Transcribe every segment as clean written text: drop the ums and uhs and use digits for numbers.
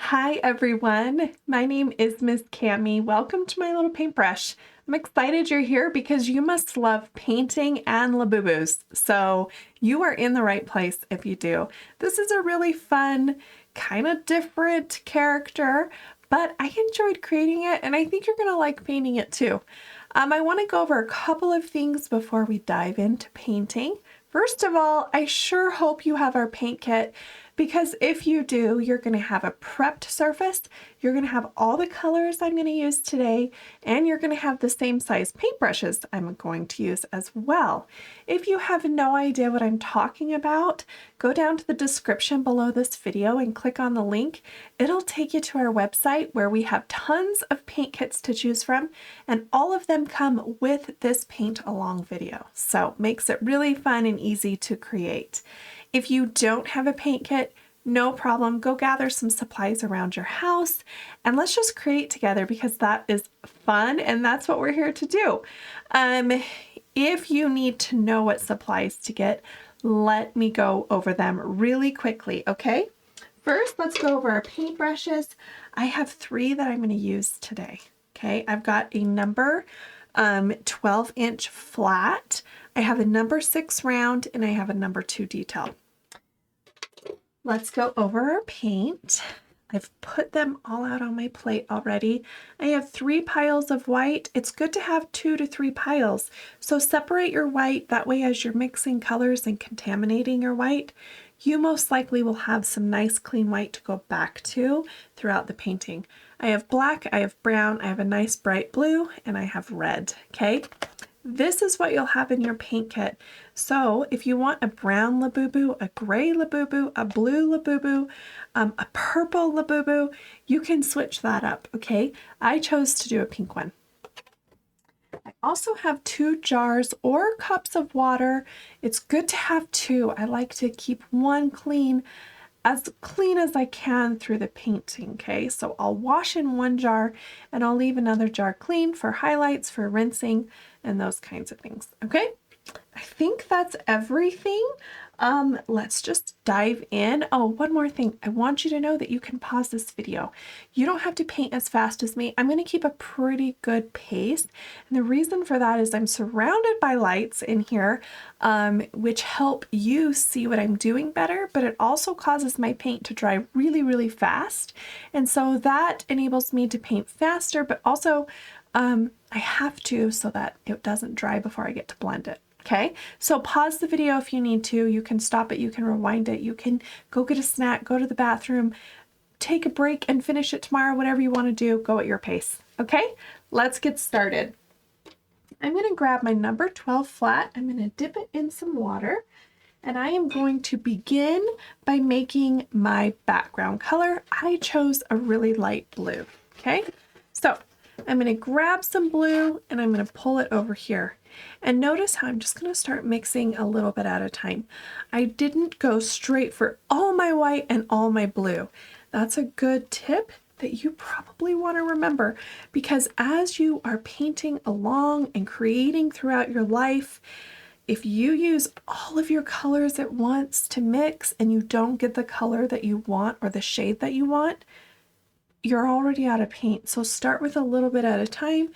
Hi everyone, my name is Miss Cami. Welcome to my little paintbrush. I'm excited you're here because you must love painting and Labubus. So you are in the right place if you do. This is a really fun, kind of different character, but I enjoyed creating it and I think you're gonna like painting it too. I want to go over a couple of things before we dive into painting. First of all, I sure hope you have our paint kit because if you do, you're going to have a prepped surface, you're going to have all the colors I'm going to use today, and you're going to have the same size paintbrushes I'm going to use as well. If you have no idea what I'm talking about, go down to the description below this video and click on the link. It'll take you to our website where we have tons of paint kits to choose from, and all of them come with this paint along video. So makes it really fun and easy to create. If you don't have a paint kit, no problem. Go gather some supplies around your house and let's just create together because that is fun and that's what we're here to do. If you need to know what supplies to get, let me go over them really quickly, okay? First, let's go over our paintbrushes. I have 3 that I'm going to use today, okay? I've got a number 12-inch flat, I have a number 6 round, and I have a number 2 detail. Let's go over our paint. I've put them all out on my plate already. I have 3 piles of white. It's good to have 2 to 3 piles. So separate your white. That way as you're mixing colors and contaminating your white, you most likely will have some nice clean white to go back to throughout the painting. I have black, I have brown, I have a nice bright blue, and I have red, okay? This is what you'll have in your paint kit. So if you want a brown Labubu, a gray Labubu, a blue Labubu, a purple Labubu, you can switch that up, okay? I chose to do a pink one. I also have 2 jars or cups of water. It's good to have 2. I like to keep one clean as I can through the painting, okay? So I'll wash in 1 jar and I'll leave another jar clean for highlights, for rinsing, and those kinds of things, okay? I think that's everything. Let's just dive in. Oh, one more thing. I want you to know that you can pause this video. You don't have to paint as fast as me. I'm going to keep a pretty good pace. And the reason for that is I'm surrounded by lights in here, which help you see what I'm doing better, but it also causes my paint to dry really, really fast. And so that enables me to paint faster, but also I have to so that it doesn't dry before I get to blend it. Okay, so pause the video if you need to. You can stop it, you can rewind it, you can go get a snack, go to the bathroom, take a break and finish it tomorrow, whatever you want to do, go at your pace. Okay, let's get started. I'm going to grab my number 12 flat, I'm going to dip it in some water, and I am going to begin by making my background color. I chose a really light blue, okay? So I'm going to grab some blue and I'm going to pull it over here. And notice how I'm just going to start mixing a little bit at a time. I didn't go straight for all my white and all my blue. That's a good tip that you probably want to remember because as you are painting along and creating throughout your life, if you use all of your colors at once to mix and you don't get the color that you want or the shade that you want, you're already out of paint. So start with a little bit at a time.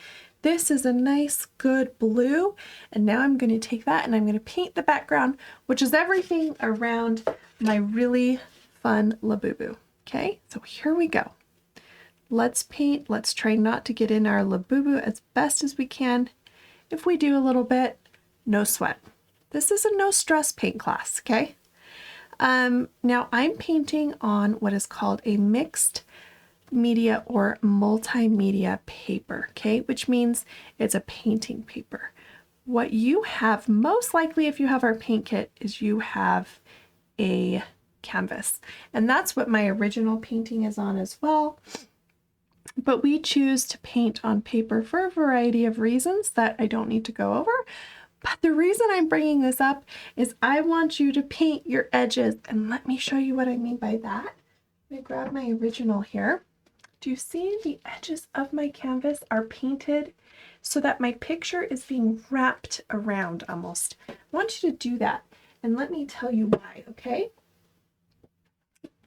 This is a nice good blue, and now I'm going to take that and I'm going to paint the background, which is everything around my really fun Labubu. Okay, so here we go. Let's paint. Let's try not to get in our Labubu as best as we can. If we do a little bit, no sweat. This is a no stress paint class, okay? Now I'm painting on what is called a mixed media or multimedia paper, okay, which means it's a painting paper. What you have most likely if you have our paint kit is you have a canvas, and that's what my original painting is on as well. But we choose to paint on paper for a variety of reasons that I don't need to go over. But the reason I'm bringing this up is I want you to paint your edges, and let me show you what I mean by that. I'm going to grab my original here. Do you see the edges of my canvas are painted so that my picture is being wrapped around almost? I want you to do that, and let me tell you why, okay?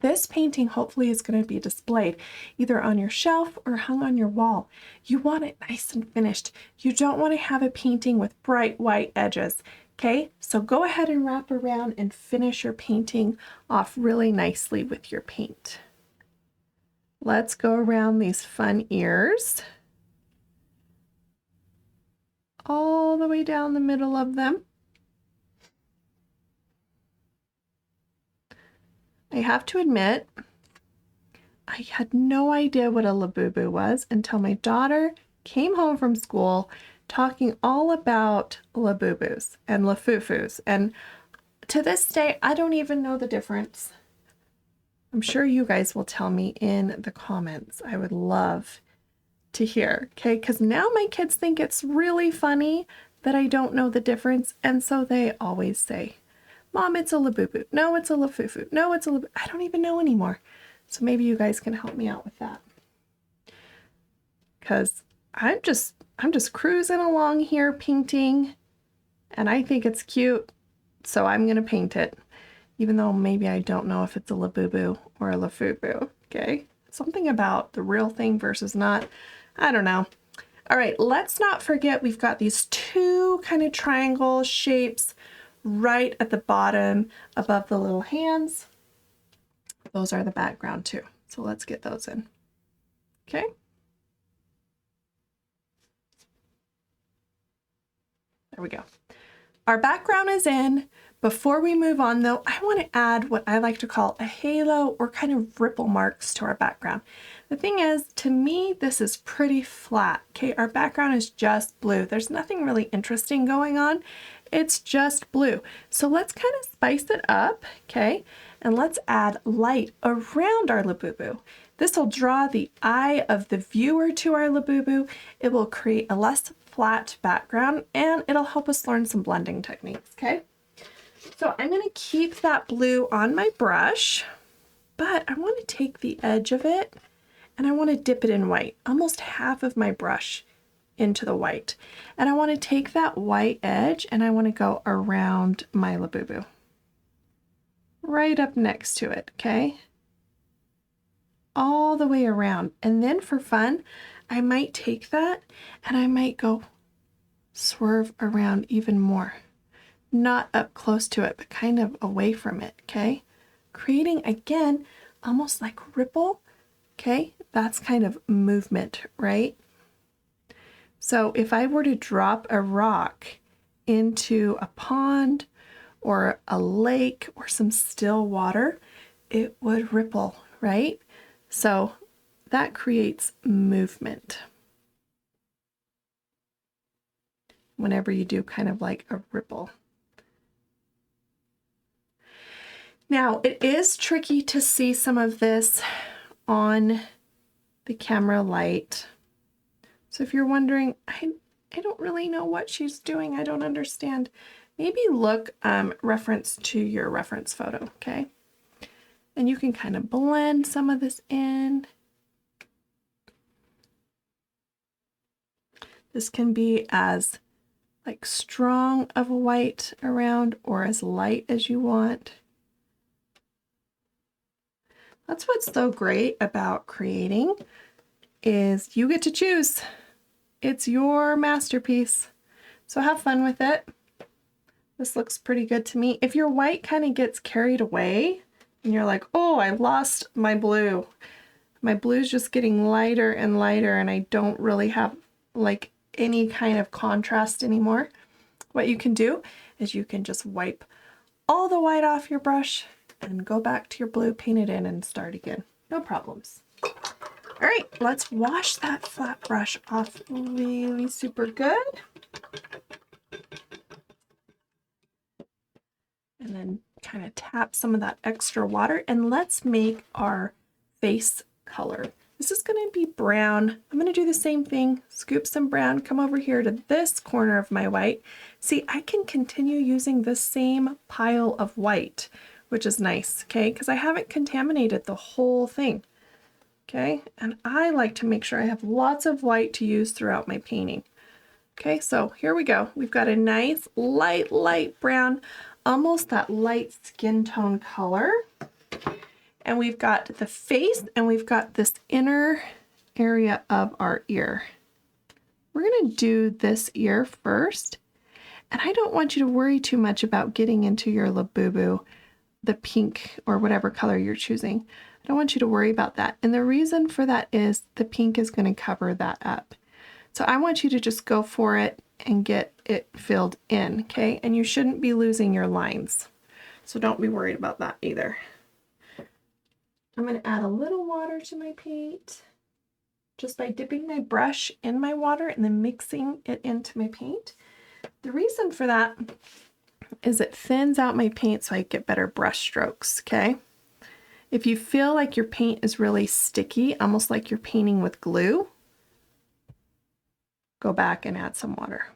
This painting hopefully is going to be displayed either on your shelf or hung on your wall. You want it nice and finished. You don't want to have a painting with bright white edges. Okay, so go ahead and wrap around and finish your painting off really nicely with your paint. Let's go around these fun ears, all the way down the middle of them. I have to admit, I had no idea what a Labubu was until my daughter came home from school talking all about Labubus and Lafufus, and to this day, I don't even know the difference. I'm sure you guys will tell me in the comments. I would love to hear, okay? Because now my kids think it's really funny that I don't know the difference, and so they always say, Mom, it's a Labubu. No, it's a Lafufu. No, it's a Labubu. I don't even know anymore. So maybe you guys can help me out with that. Because I'm just cruising along here painting, and I think it's cute, so I'm going to paint it. Even though maybe I don't know if it's a Labubu or a Lafufu, okay? Something about the real thing versus not, I don't know. All right, let's not forget we've got these two kind of triangle shapes right at the bottom above the little hands. Those are the background too. So let's get those in, okay? There we go. Our background is in. Before we move on though, I want to add what I like to call a halo or kind of ripple marks to our background. The thing is, to me, this is pretty flat, okay? Our background is just blue. There's nothing really interesting going on. It's just blue. So let's kind of spice it up, okay? And let's add light around our Labubu. This will draw the eye of the viewer to our Labubu. It will create a less flat background, and it'll help us learn some blending techniques, okay? So I'm going to keep that blue on my brush, but I want to take the edge of it and I want to dip it in white, almost half of my brush into the white. And I want to take that white edge and I want to go around my Labubu, right up next to it, okay? All the way around. And then for fun, I might take that and I might go swerve around even more. Not up close to it, but kind of away from it, okay? Creating, again, almost like ripple, okay? That's kind of movement, right? So if I were to drop a rock into a pond or a lake or some still water, it would ripple, right? So that creates movement whenever you do kind of like a ripple. Now, it is tricky to see some of this on the camera light. So if you're wondering, I don't really know what she's doing, I don't understand, maybe look reference to your reference photo, okay? And you can kind of blend some of this in. This can be as like strong of a white around or as light as you want. That's what's so great about creating, is you get to choose. It's your masterpiece. So have fun with it. This looks pretty good to me. If your white kind of gets carried away and you're like, oh, I lost my blue. My blue's just getting lighter and lighter and I don't really have like any kind of contrast anymore. What you can do is you can just wipe all the white off your brush and go back to your blue, paint it in, and start again. No problems. All right, let's wash that flat brush off really super good. And then kind of tap some of that extra water, and let's make our face color. This is going to be brown. I'm going to do the same thing. Scoop some brown, come over here to this corner of my white. See, I can continue using the same pile of white, which is nice, okay? Because I haven't contaminated the whole thing, okay? And I like to make sure I have lots of white to use throughout my painting. Okay, so here we go. We've got a nice light brown, almost that light skin tone color. And we've got the face, and we've got this inner area of our ear. We're going to do this ear first. And I don't want you to worry too much about getting into your Labubu, the pink or whatever color you're choosing. I don't want you to worry about that. And the reason for that is the pink is going to cover that up. So I want you to just go for it and get it filled in, okay? And you shouldn't be losing your lines. So don't be worried about that either. I'm going to add a little water to my paint just by dipping my brush in my water and then mixing it into my paint. The reason for that is it thins out my paint so I get better brush strokes, okay? If you feel like your paint is really sticky, almost like you're painting with glue, go back and add some water.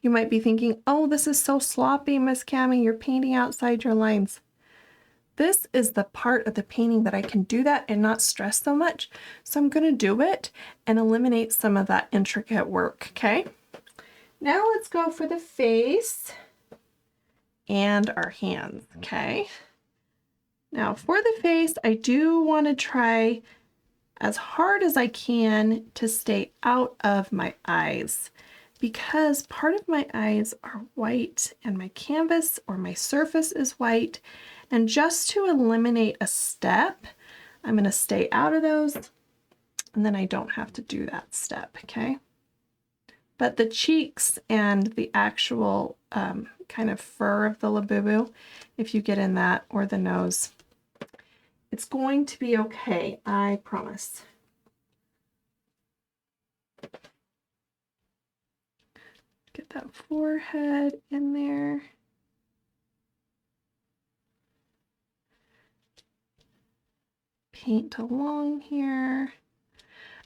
You might be thinking, oh, this is so sloppy, Miss Cammie, you're painting outside your lines. This is the part of the painting that I can do that and not stress so much. So I'm gonna do it and eliminate some of that intricate work, okay? Now let's go for the face and our hands, okay? Now for the face, I do want to try as hard as I can to stay out of my eyes because part of my eyes are white and my canvas or my surface is white. And just to eliminate a step, I'm going to stay out of those and then I don't have to do that step, okay? But the cheeks and the actual kind of fur of the Labubu, if you get in that, or the nose, it's going to be okay, I promise. Get that forehead in there. Paint along here.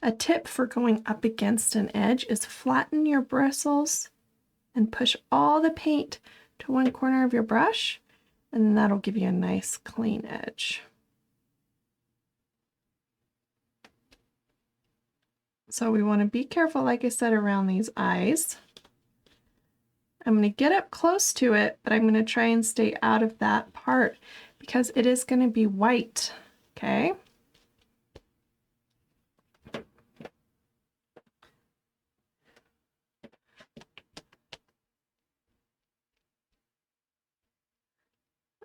A tip for going up against an edge is flatten your bristles and push all the paint to one corner of your brush, and then that'll give you a nice clean edge. So we want to be careful, like I said, around these eyes. I'm going to get up close to it, but I'm going to try and stay out of that part because it is going to be white, okay?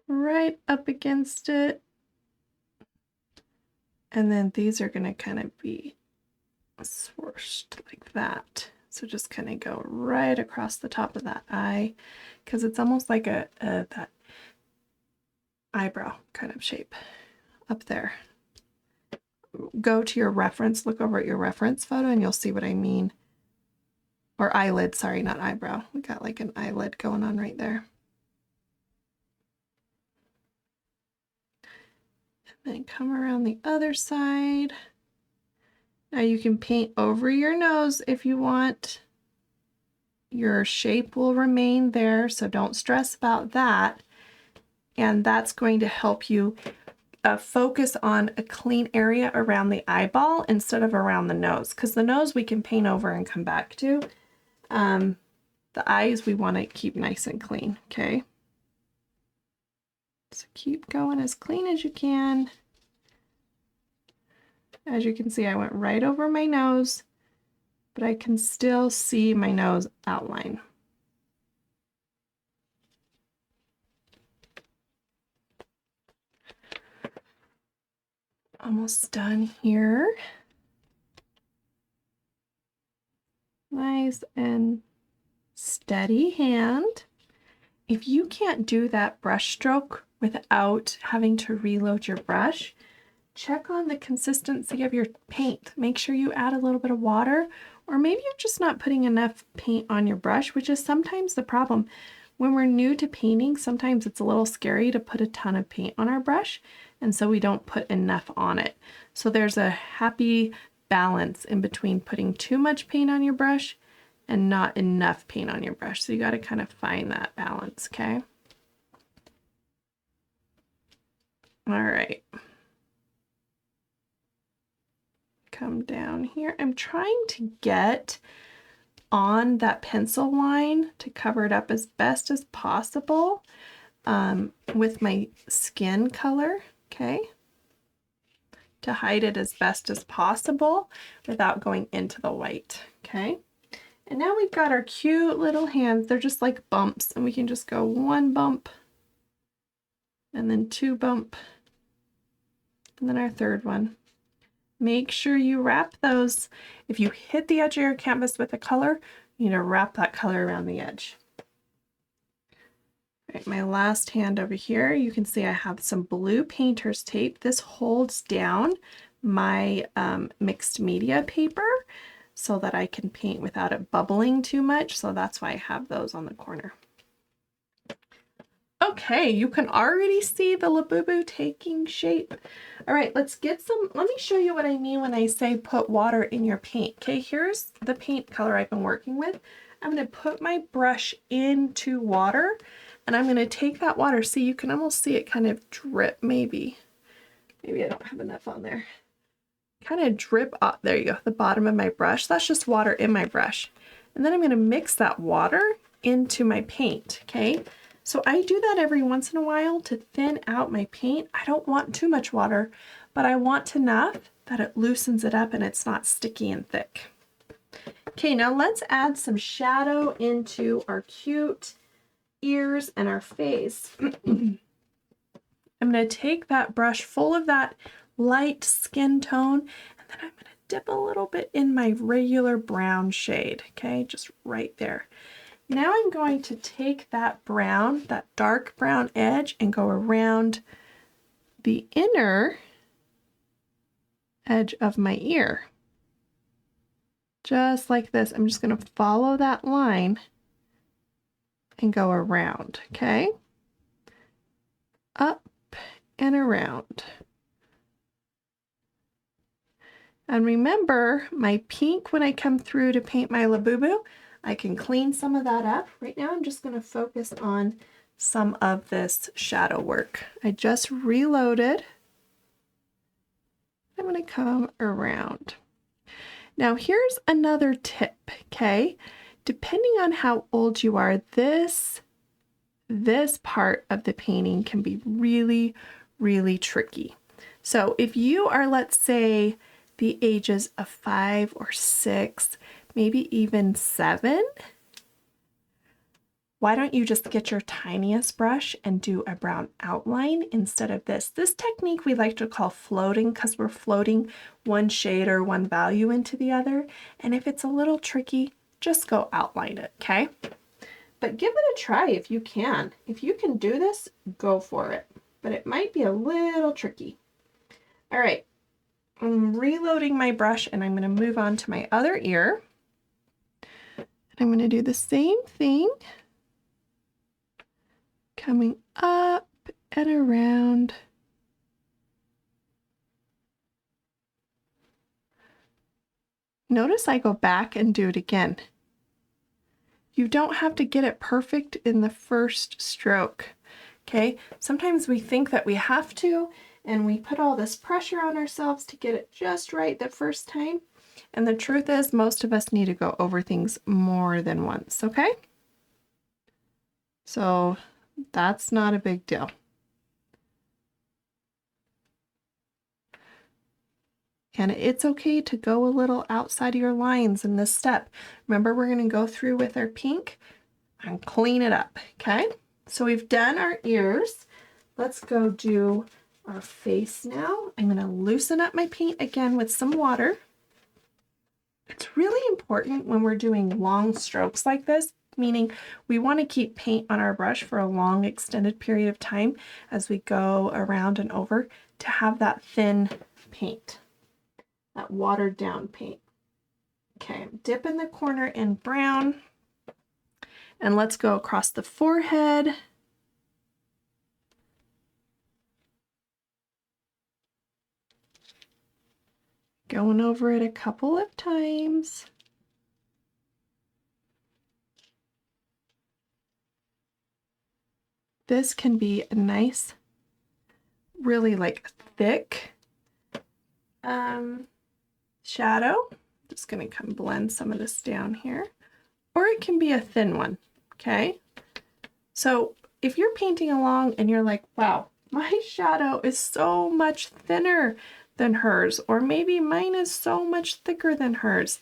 Right up against it. And then these are going to kind of be swooshed like that. So just kind of go right across the top of that eye because it's almost like that eyebrow kind of shape up there. Go to your reference, look over at your reference photo and you'll see what I mean. Or eyelid, sorry, not eyebrow. We got like an eyelid going on right there. And then come around the other side. Now you can paint over your nose if you want. Your shape will remain there, so don't stress about that. And that's going to help you focus on a clean area around the eyeball instead of around the nose, because the nose we can paint over and come back to. The eyes we want to keep nice and clean, okay? So keep going as clean as you can. As you can see, I went right over my nose, but I can still see my nose outline. Almost done here. Nice and steady hand. If you can't do that brush stroke without having to reload your brush, check on the consistency of your paint. Make sure you add a little bit of water, or maybe you're just not putting enough paint on your brush, which is sometimes the problem. When we're new to painting, sometimes it's a little scary to put a ton of paint on our brush, and so we don't put enough on it. So there's a happy balance in between putting too much paint on your brush and not enough paint on your brush. So you got to kind of find that balance, okay? All right. Come down here. I'm trying to get on that pencil line to cover it up as best as possible with my skin color, okay? To hide it as best as possible without going into the white, okay? And now we've got our cute little hands. They're just like bumps, and we can just go 1 bump and then 2 bump and then our 3rd one. Make sure you wrap those. If you hit the edge of your canvas with a color, you need to wrap that color around the edge. All right, my last hand over here, you can see I have some blue painter's tape. This holds down my mixed media paper so that I can paint without it bubbling too much. So that's why I have those on the corner. Okay, you can already see the Labubu taking shape. All right, let me show you what I mean when I say put water in your paint. Okay, here's the paint color I've been working with. I'm gonna put my brush into water and I'm gonna take that water. See, you can almost see it kind of drip, maybe I don't have enough on there. Kind of drip up, there you go, the bottom of my brush. That's just water in my brush. And then I'm gonna mix that water into my paint, okay? So I do that every once in a while to thin out my paint. I don't want too much water, but I want enough that it loosens it up and it's not sticky and thick. Okay, now let's add some shadow into our cute ears and our face. I'm gonna take that brush full of that light skin tone, and then I'm gonna dip a little bit in my regular brown shade, okay, just right there. Now I'm going to take that brown, that dark brown edge, and go around the inner edge of my ear. Just like this. I'm just going to follow that line and go around, okay? Up and around. And remember, my pink, when I come through to paint my Labubu, I can clean some of that up. Right now I'm just going to focus on some of this shadow work. I just reloaded. I'm going to come around. Now here's another tip, okay? Depending on how old you are, this part of the painting can be really, really tricky. So if you are, let's say, the ages of 5 or 6, maybe even 7, why don't you just get your tiniest brush and do a brown outline instead of this? This technique we like to call floating because we're floating one shade or one value into the other. And if it's a little tricky, just go outline it, okay? But give it a try if you can. If you can do this, go for it. But it might be a little tricky. All right, I'm reloading my brush and I'm going to move on to my other ear. I'm going to do the same thing, coming up and around. Notice I go back and do it again. You don't have to get it perfect in the first stroke, okay? Sometimes we think that we have to, and we put all this pressure on ourselves to get it just right the first time. And the truth is, most of us need to go over things more than once, okay? So that's not a big deal. And it's okay to go a little outside of your lines in this step. Remember, we're going to go through with our pink and clean it up, okay? So we've done our ears. Let's go do our face now. I'm going to loosen up my paint again with some water. It's really important when we're doing long strokes like this, meaning we want to keep paint on our brush for a long extended period of time as we go around and over, to have that thin paint, that watered down paint. Okay, dip in the corner in brown, and let's go across the forehead. Going over it a couple of times. This can be a nice, really like thick shadow. Just gonna come blend some of this down here. Or it can be a thin one, okay? So if you're painting along and you're like, wow, my shadow is so much thinner than hers, or maybe mine is so much thicker than hers.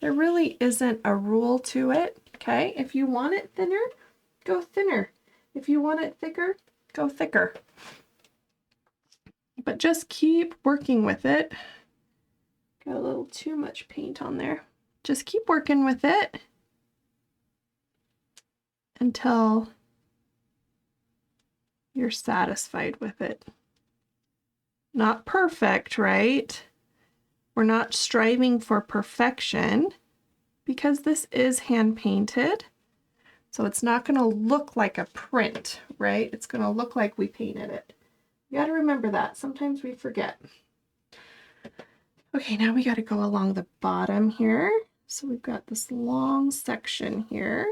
There really isn't a rule to it, okay? If you want it thinner, go thinner. If you want it thicker, go thicker. But just keep working with it. Got a little too much paint on there. Just keep working with it until you're satisfied with it. Not perfect, right? We're not striving for perfection because this is hand painted. So it's not going to look like a print, right? It's going to look like we painted it. You got to remember that. Sometimes we forget. Okay, now we got to go along the bottom here. So we've got this long section here.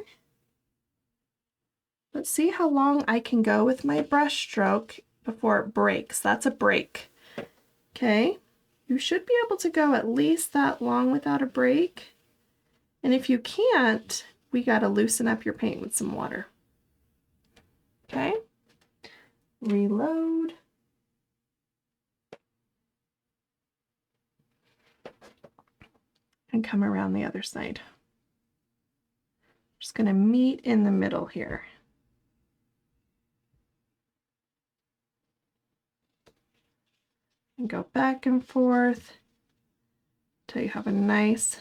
Let's see how long I can go with my brush stroke before it breaks. That's a break. Okay, you should be able to go at least that long without a break. And if you can't, we got to loosen up your paint with some water. Okay, reload. And come around the other side. Just going to meet in the middle here. And go back and forth till you have a nice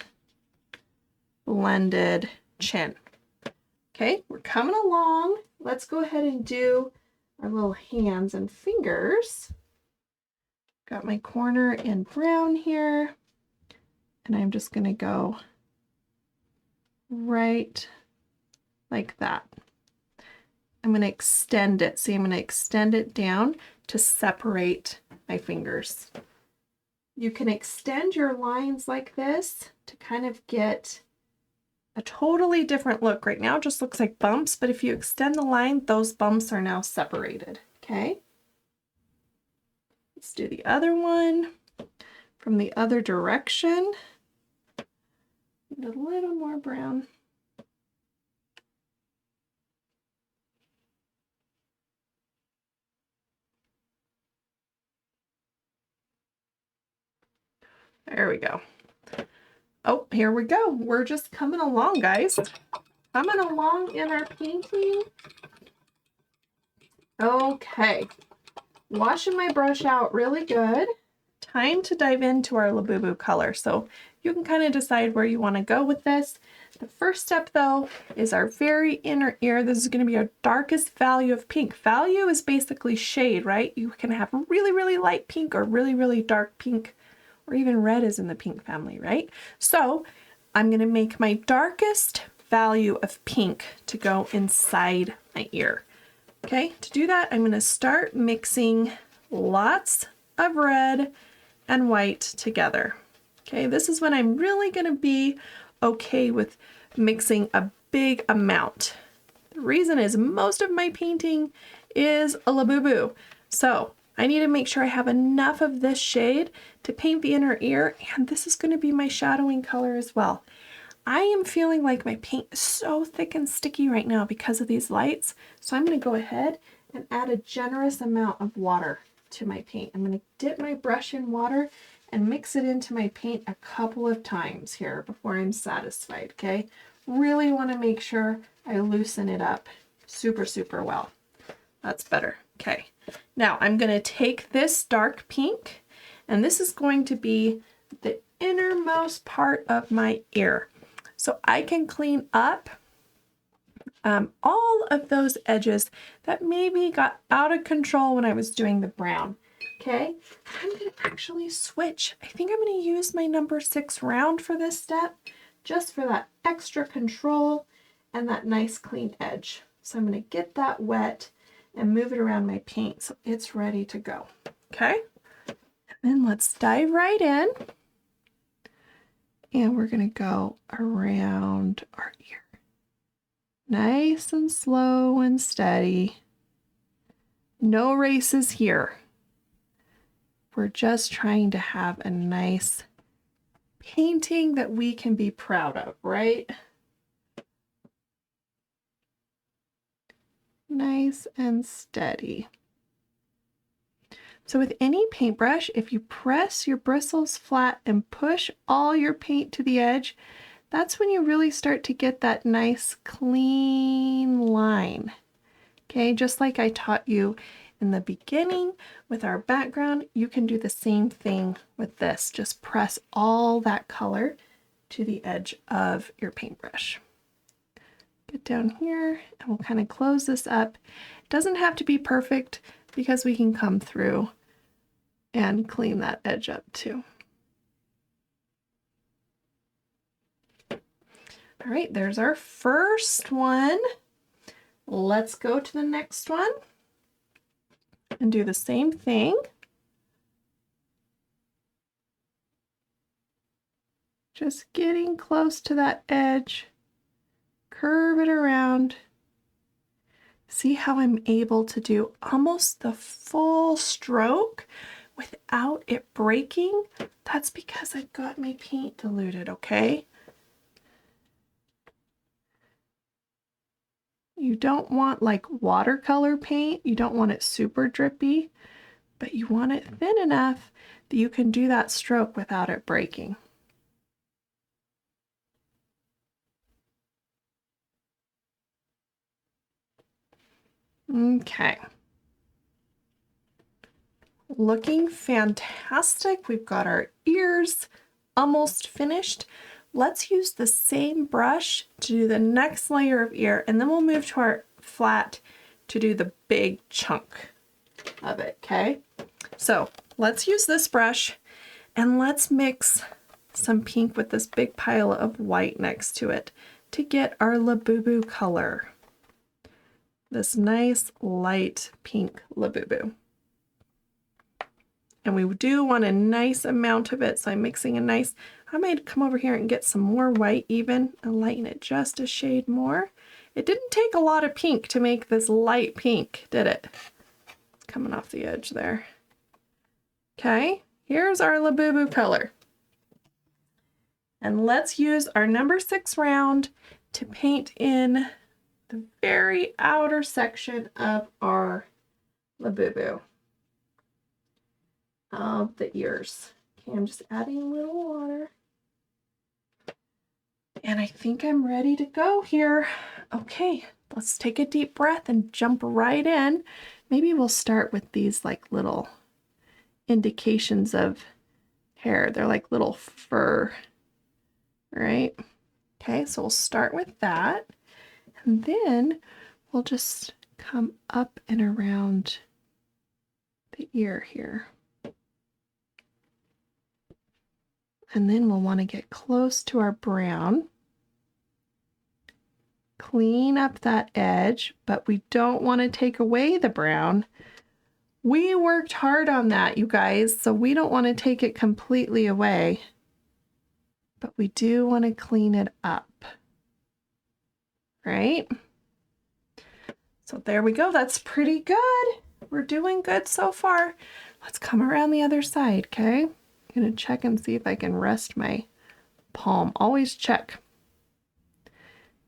blended chin. Okay, we're coming along. Let's go ahead and do our little hands and fingers. Got my corner in brown here, and I'm just going to go right like that. I'm going to extend it. See, I'm going to extend it down to separate my fingers. You can extend your lines like this to kind of get a totally different look. Right now it just looks like bumps, but if you extend the line, those bumps are now separated. Okay. Let's do the other one from the other direction. Need a little more brown. There we go. Oh, here we go. We're just coming along, guys. Coming along in our painting. Okay. Washing my brush out really good. Time to dive into our Labubu color. So you can kind of decide where you want to go with this. The first step though is our very inner ear. This is going to be our darkest value of pink. Value is basically shade, right? You can have really, really light pink or really, really dark pink, or even red is in the pink family, right? So I'm going to make my darkest value of pink to go inside my ear. Okay, to do that, I'm going to start mixing lots of red and white together. Okay, this is when I'm really going to be okay with mixing a big amount. The reason is most of my painting is a Labubu. So I need to make sure I have enough of this shade to paint the inner ear, and this is going to be my shadowing color as well. I am feeling like my paint is so thick and sticky right now because of these lights. So I'm going to go ahead and add a generous amount of water to my paint. I'm going to dip my brush in water and mix it into my paint a couple of times here before I'm satisfied, okay? Really want to make sure I loosen it up super, super well. That's better. Okay. Now I'm going to take this dark pink, and this is going to be the innermost part of my ear. So I can clean up all of those edges that maybe got out of control when I was doing the brown. Okay, I'm going to actually switch. I think I'm going to use my number 6 round for this step, just for that extra control and that nice clean edge. So I'm going to get that wet and move it around my paint so it's ready to go. Okay, and then let's dive right in. And we're going to go around our ear. Nice and slow and steady. No races here. We're just trying to have a nice painting that we can be proud of, right? Nice and steady. So with any paintbrush, if you press your bristles flat and push all your paint to the edge, that's when you really start to get that nice clean line. Okay, just like I taught you in the beginning with our background, you can do the same thing with this. Just press all that color to the edge of your paintbrush. Get down here and we'll kind of close this up. It doesn't have to be perfect because we can come through and clean that edge up too. All right, there's our first one. Let's go to the next one and do the same thing. Just getting close to that edge, curve it around. See how I'm able to do almost the full stroke without it breaking? That's because I've got my paint diluted, okay? You don't want like watercolor paint, you don't want it super drippy, but you want it thin enough that you can do that stroke without it breaking. Okay. Looking fantastic. We've got our ears almost finished. Let's use the same brush to do the next layer of ear, and then we'll move to our flat to do the big chunk of it, okay? So let's use this brush and let's mix some pink with this big pile of white next to it to get our Labubu color. This nice light pink Labubu. And we do want a nice amount of it, so I'm mixing a nice, I might come over here and get some more white even and lighten it just a shade more. It didn't take a lot of pink to make this light pink, did it? It's coming off the edge there. Okay, here's our Labubu color. And let's use our number 6 round to paint in the very outer section of our Labubu of the ears. Okay, I'm just adding a little water. And I think I'm ready to go here. Okay, let's take a deep breath and jump right in. Maybe we'll start with these like little indications of hair. They're like little fur, right? Okay, so we'll start with that. And then we'll just come up and around the ear here. And then we'll want to get close to our brown. Clean up that edge, but we don't want to take away the brown. We worked hard on that, you guys, so we don't want to take it completely away. But we do want to clean it up, right? So there we go. That's pretty good. We're doing good so far. Let's come around the other side, okay? I'm going to check and see if I can rest my palm. Always check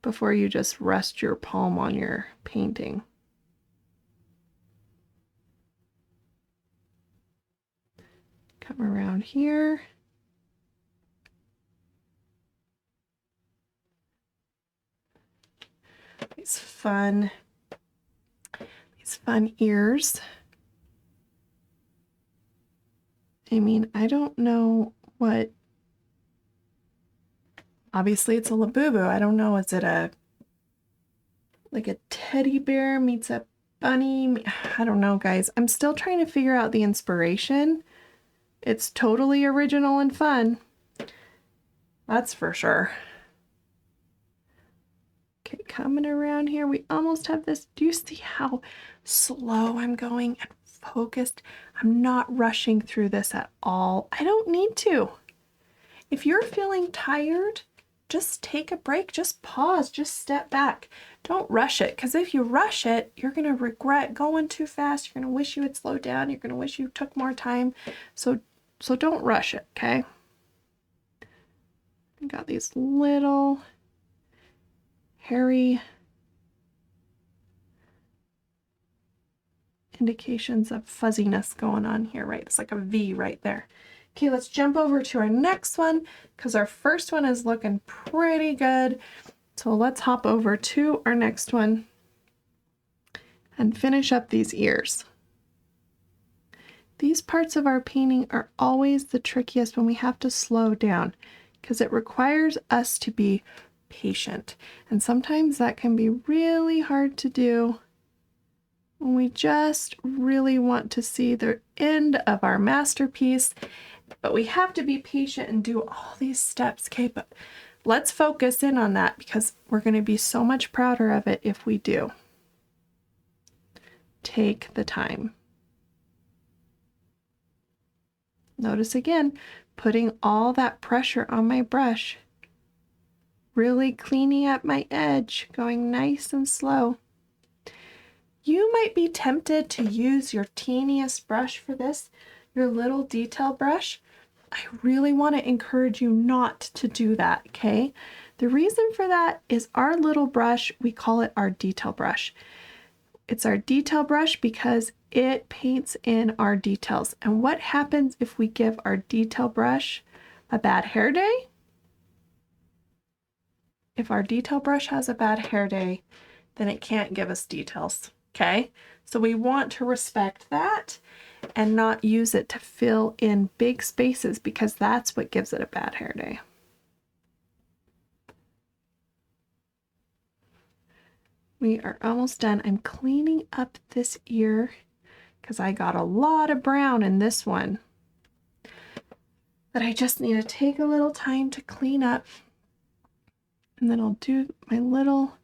before you just rest your palm on your painting. Come around here. These fun ears. I mean, I don't know what, obviously it's a Labubu. I don't know, is it like a teddy bear meets a bunny? I don't know, guys. I'm still trying to figure out the inspiration. It's totally original and fun. That's for sure. Okay, coming around here, we almost have this. Do you see how slow I'm going and focused? I'm not rushing through this at all. I don't need to. If you're feeling tired, just take a break, just pause, just step back. Don't rush it, because if you rush it, you're going to regret going too fast. You're going to wish you had slowed down. You're going to wish you took more time. So don't rush it, okay? I got these little hairy indications of fuzziness going on here, right? It's like a V right there. Okay, let's jump over to our next one because our first one is looking pretty good. So let's hop over to our next one and finish up these ears. These parts of our painting are always the trickiest when we have to slow down because it requires us to be patient. And sometimes that can be really hard to do when we just really want to see the end of our masterpiece. But we have to be patient and do all these steps, okay? But let's focus in on that because we're going to be so much prouder of it if we do. Take the time. Notice again, putting all that pressure on my brush, really cleaning up my edge, going nice and slow. You might be tempted to use your teeniest brush for this, your little detail brush. I really want to encourage you not to do that, okay? The reason for that is our little brush, we call it our detail brush. It's our detail brush because it paints in our details. And what happens if we give our detail brush a bad hair day? If our detail brush has a bad hair day, then it can't give us details, okay? So we want to respect that and not use it to fill in big spaces because that's what gives it a bad hair day. We are almost done. I'm cleaning up this ear because I got a lot of brown in this one that I just need to take a little time to clean up. And then I'll do my little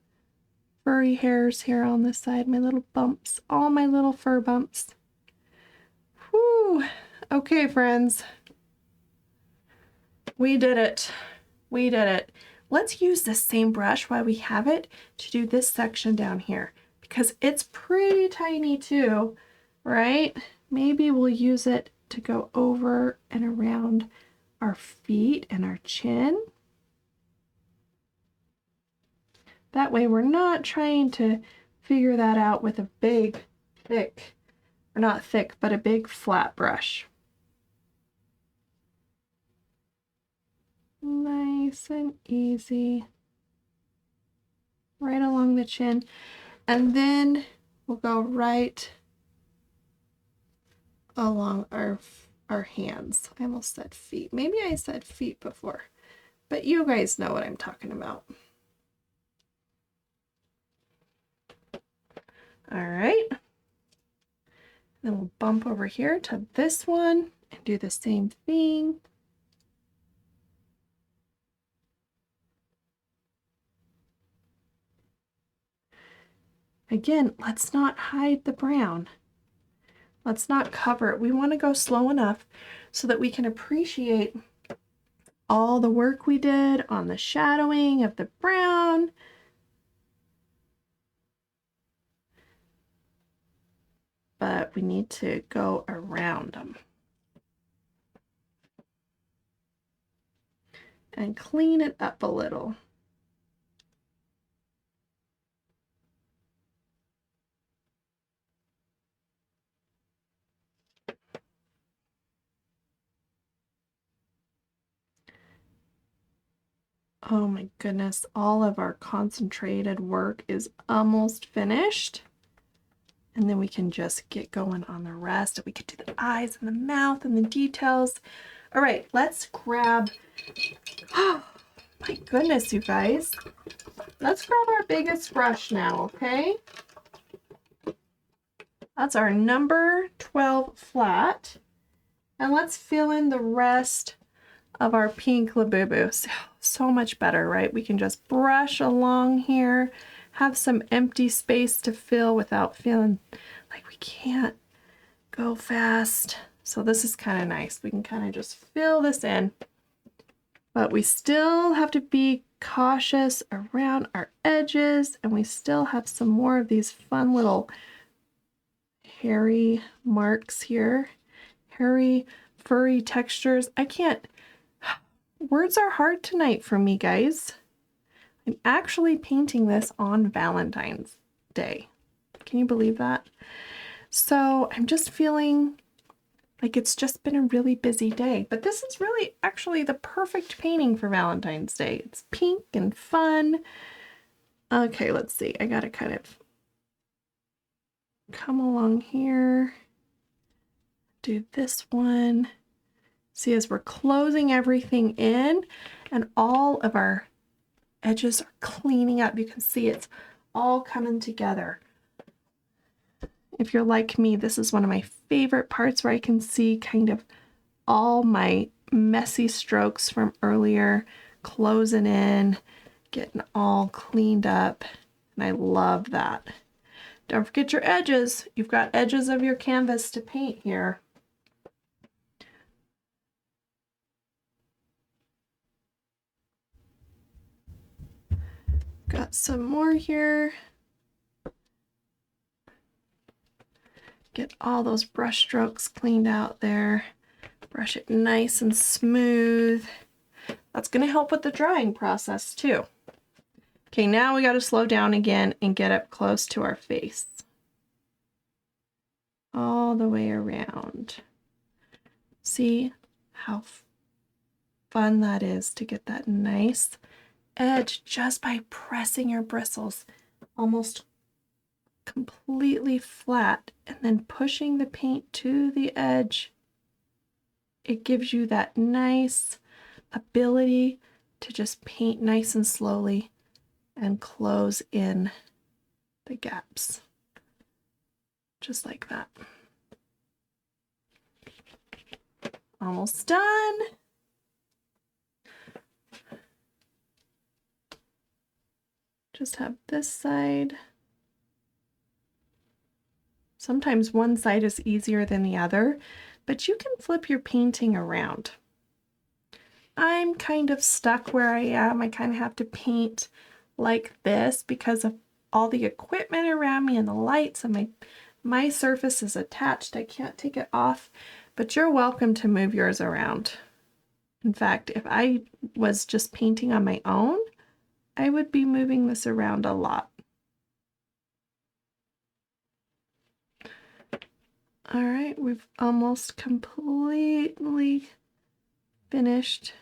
furry hairs here on this side, my little bumps, all my little fur bumps. Whew. Okay, friends. We did it. We did it. Let's use this same brush while we have it to do this section down here because it's pretty tiny too, right? Maybe we'll use it to go over and around our feet and our chin. That way we're not trying to figure that out with a big, thick, or not thick, but a big flat brush. Nice and easy. Right along the chin. And then we'll go right along our hands. I almost said feet. Maybe I said feet before, but you guys know what I'm talking about. All right. Then we'll bump over here to this one and do the same thing. Again, let's not hide the brown. Let's not cover it. We want to go slow enough so that we can appreciate all the work we did on the shadowing of the brown. But we need to go around them and clean it up a little. Oh my goodness, all of our concentrated work is almost finished. And then we can just get going on the rest. We could do the eyes and the mouth and the details. All right, let's grab, oh my goodness, you guys. Let's grab our biggest brush now, okay? That's our number 12 flat. And let's fill in the rest of our pink Labubu. So much better, right? We can just brush along here, have some empty space to fill without feeling like we can't go fast. So this is kind of nice. We can kind of just fill this in, but we still have to be cautious around our edges, and we still have some more of these fun little hairy marks here, hairy furry textures. Words are hard tonight for me, guys. I'm actually painting this on Valentine's Day. Can you believe that? So I'm just feeling like it's just been a really busy day, but this is really actually the perfect painting for Valentine's Day. It's pink and fun. Okay, let's see. I gotta kind of come along here, do this one. See, as we're closing everything in and all of our edges are cleaning up, you can see it's all coming together. If you're like me, this is one of my favorite parts where I can see kind of all my messy strokes from earlier closing in, getting all cleaned up, and I love that. Don't forget your edges. You've got edges of your canvas to paint here. Got some more here. Get all those brush strokes cleaned out there. Brush it nice and smooth. That's going to help with the drying process too. Okay, now we got to slow down again and get up close to our face. All the way around. See how fun that is to get that nice edge just by pressing your bristles almost completely flat and then pushing the paint to the edge. It gives you that nice ability to just paint nice and slowly and close in the gaps. Just like that. Almost done. Just have this side. Sometimes one side is easier than the other, but you can flip your painting around. I'm kind of stuck where I am. I kind of have to paint like this because of all the equipment around me and the lights, and my surface is attached. I can't take it off, but you're welcome to move yours around. In fact, if I was just painting on my own, I would be moving this around a lot. All right, we've almost completely finished.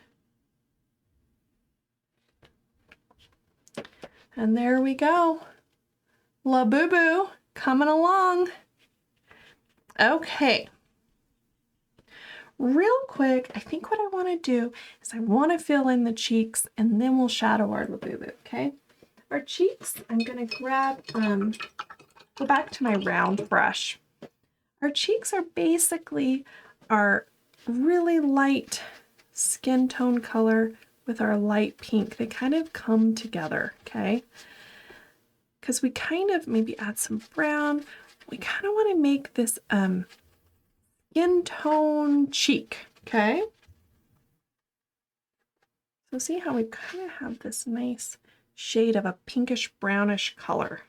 And there we go. Labubu coming along. Okay. Real quick, I think what I want to do is I want to fill in the cheeks and then we'll shadow our Labubu, okay? Our cheeks, I'm going to grab, go back to my round brush. Our cheeks are basically our really light skin tone color with our light pink. They kind of come together, okay? Because we kind of maybe add some brown. We kind of want to make this skin tone cheek, okay? So see how we kind of have this nice shade of a pinkish brownish color.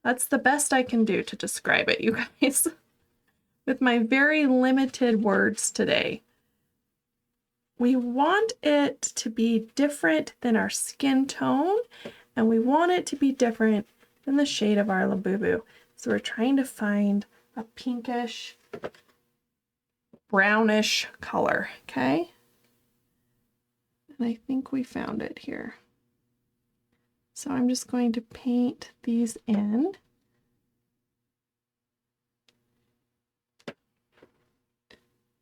That's the best I can do to describe it, you guys. With my very limited words today. We want it to be different than our skin tone, and we want it to be different than the shade of our Labubu. So we're trying to find a pinkish, brownish color, okay? And I think we found it here. So I'm just going to paint these in.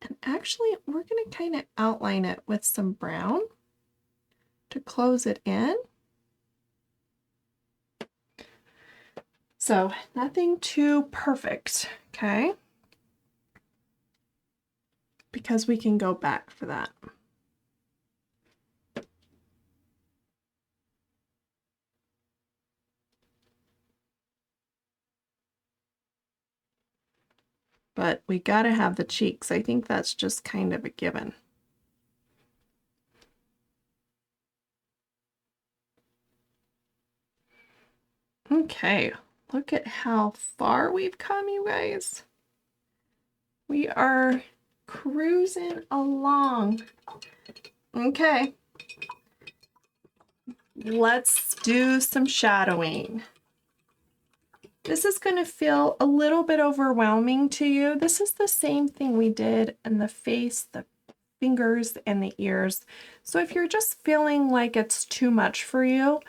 And actually, we're going to kind of outline it with some brown to close it in. So nothing too perfect, okay? Because we can go back for that. But we got to have the cheeks. I think that's just kind of a given. Okay, look at how far we've come, you guys. We are cruising along. Okay, let's do some shadowing. This is going to feel a little bit overwhelming to you. This is the same thing we did in the face, the fingers, and the ears. So if you're just feeling like it's too much for you,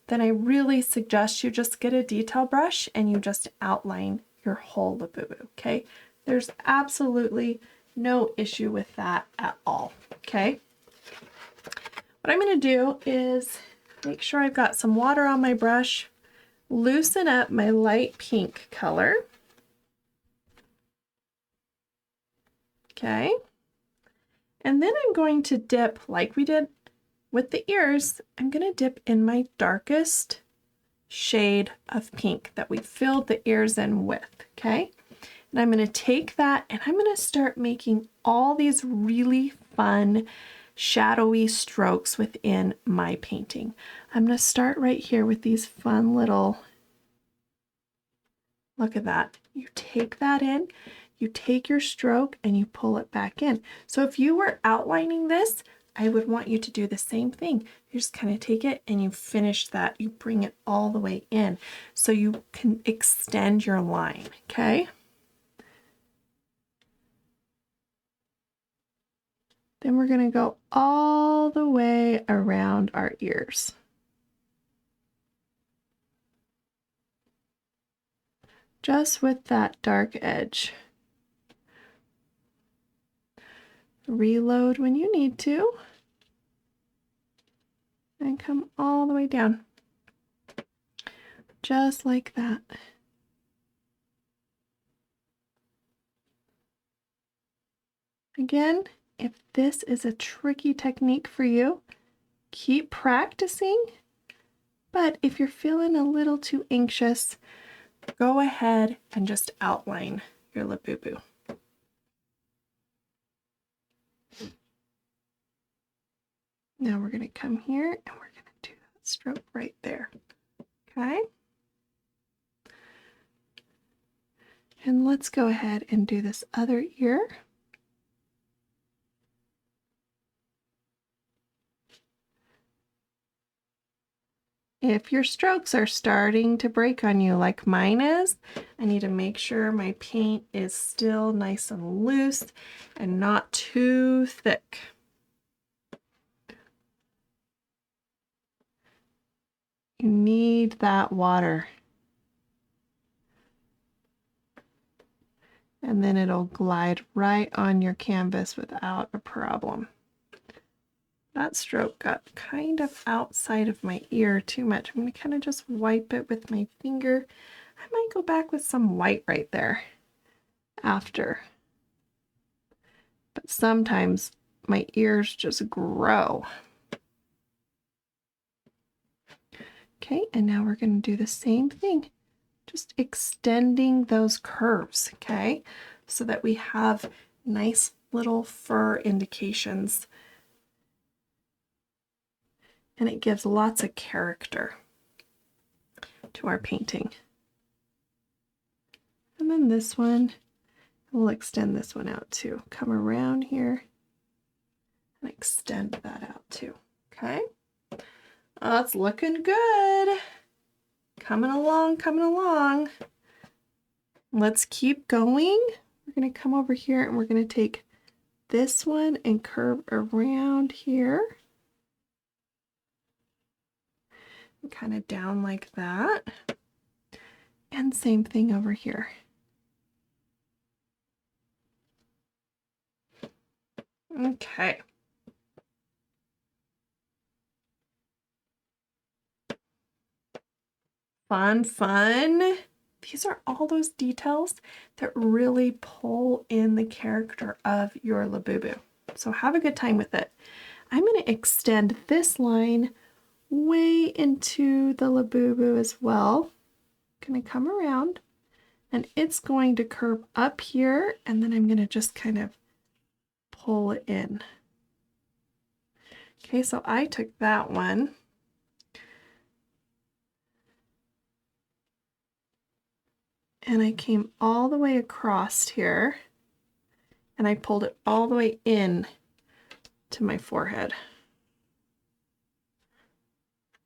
then I really suggest you just get a detail brush and you just outline your whole Labubu, okay? There's absolutely no issue with that at all, okay? What I'm going to do is make sure I've got some water on my brush, loosen up my light pink color. Okay. And then I'm going to dip, like we did with the ears, I'm going to dip in my darkest shade of pink that we filled the ears in with. Okay. And I'm going to take that and I'm going to start making all these really fun shadowy strokes within my painting. I'm going to start right here with these fun little, look at that. You take that in, you take your stroke and you pull it back in. So if you were outlining this, I would want you to do the same thing. You just kind of take it and you finish that. You bring it all the way in so you can extend your line, okay? Then we're going to go all the way around our ears. Just with that dark edge. Reload when you need to. And come all the way down. Just like that. Again, if this is a tricky technique for you, keep practicing. But if you're feeling a little too anxious, go ahead and just outline your Labubu. Now we're going to come here and we're going to do that stroke right there. Okay? And let's go ahead and do this other ear. If your strokes are starting to break on you like mine is, I need to make sure my paint is still nice and loose and not too thick. You need that water. And then it'll glide right on your canvas without a problem. That stroke got kind of outside of my ear too much. I'm going to kind of just wipe it with my finger. I might go back with some white right there after. But sometimes my ears just grow. Okay, and now we're going to do the same thing. Just extending those curves, okay? So that we have nice little fur indications. And it gives lots of character to our painting. And then this one, we'll extend this one out too. Come around here and extend that out too, okay? Oh, it's looking good. Coming along, coming along. Let's keep going. We're gonna come over here and we're gonna take this one and curve around here. Kind of down like that. And same thing over here. Okay. Fun, fun. These are all those details that really pull in the character of your Labubu. So have a good time with it. I'm going to extend this line way into the Labubu as well. I'm going to come around and it's going to curve up here and then I'm going to just kind of pull it in. Okay, so I took that one and I came all the way across here and I pulled it all the way in to my forehead.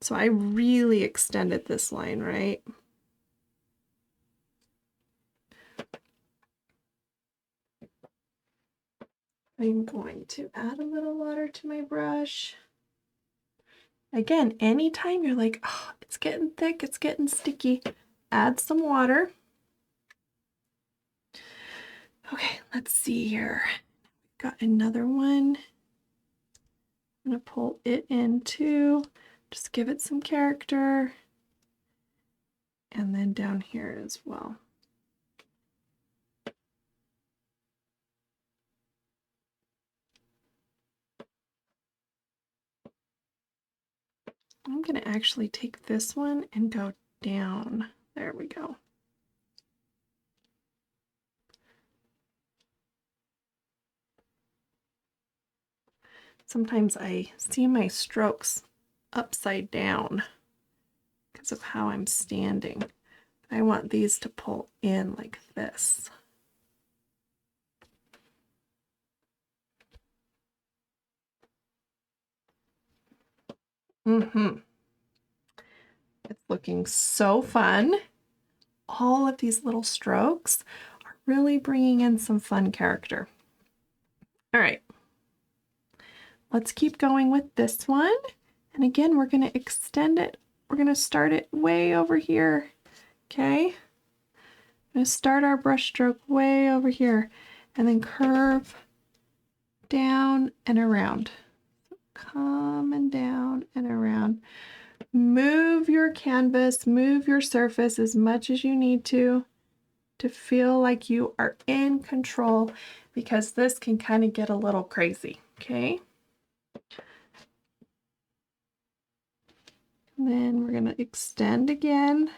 So I really extended this line, right? I'm going to add a little water to my brush. Again, anytime you're like, oh, it's getting thick, it's getting sticky, add some water. Okay, let's see here. Got another one. I'm going to pull it in too. Just give it some character. And then down here as well. I'm going to actually take this one and go down. There we go. Sometimes I see my strokes upside down because of how I'm standing. I want these to pull in like this. It's looking so fun. All of these little strokes are really bringing in some fun character. All right, let's keep going with this one. And again, we're going to extend it. We're going to start it way over here. Okay, I'm going to start our brush stroke way over here and then curve down and around. Coming down and around. Move your canvas, move your surface as much as you need to feel like you are in control, because this can kind of get a little crazy, okay? And then we're going to extend again,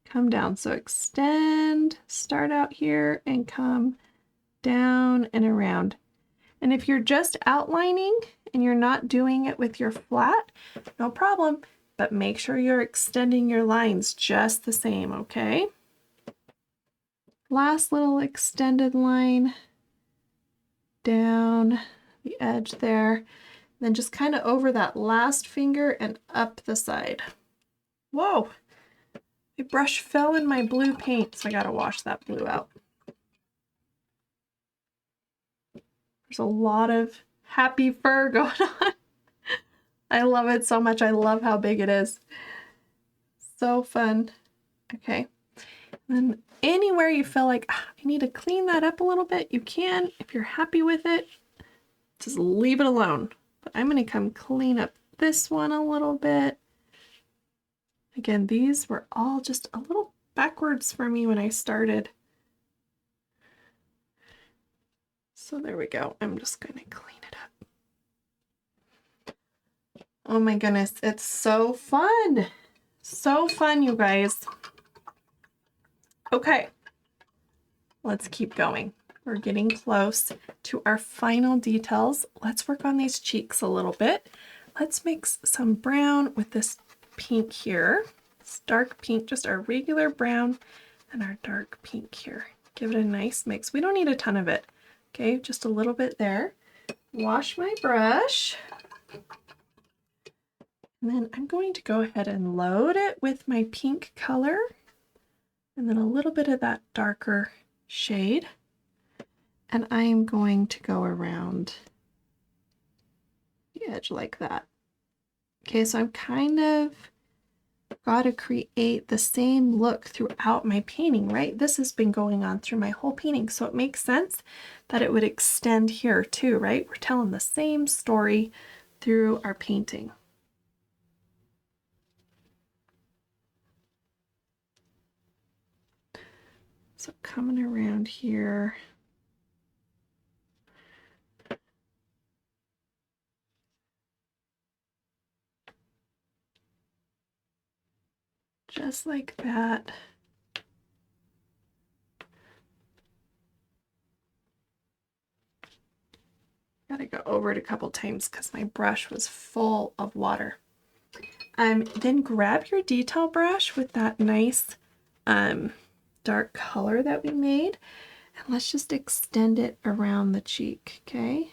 come down. So extend, start out here and come down and around. And if you're just outlining and you're not doing it with your flat, no problem, but make sure you're extending your lines just the same, okay? Last little extended line down the edge there, then just kind of over that last finger and up the side. Whoa, my brush fell in my blue paint, so I gotta wash that blue out. There's a lot of happy fur going on. I love it so much. I love how big it is. So fun. Okay. And then anywhere you feel like I need to clean that up a little bit, you can. If you're happy with it, just leave it alone. But I'm going to come clean up this one a little bit. Again, these were all just a little backwards for me when I started. So there we go. I'm just going to clean it up. Oh my goodness, it's so fun. So fun, you guys. Okay, let's keep going. We're getting close to our final details. Let's work on these cheeks a little bit. Let's mix some brown with this pink here. It's dark pink, just our regular brown and our dark pink here. Give it a nice mix. We don't need a ton of it. Okay, just a little bit there. Wash my brush. And then I'm going to go ahead and load it with my pink color and then a little bit of that darker shade. And I am going to go around the edge like that. Okay, so I'm kind of got to create the same look throughout my painting, right? This has been going on through my whole painting, so it makes sense that it would extend here too, right? We're telling the same story through our painting. So coming around here. Just like that. Gotta go over it a couple times because my brush was full of water. Then grab your detail brush with that nice dark color that we made, and let's just extend it around the cheek, okay?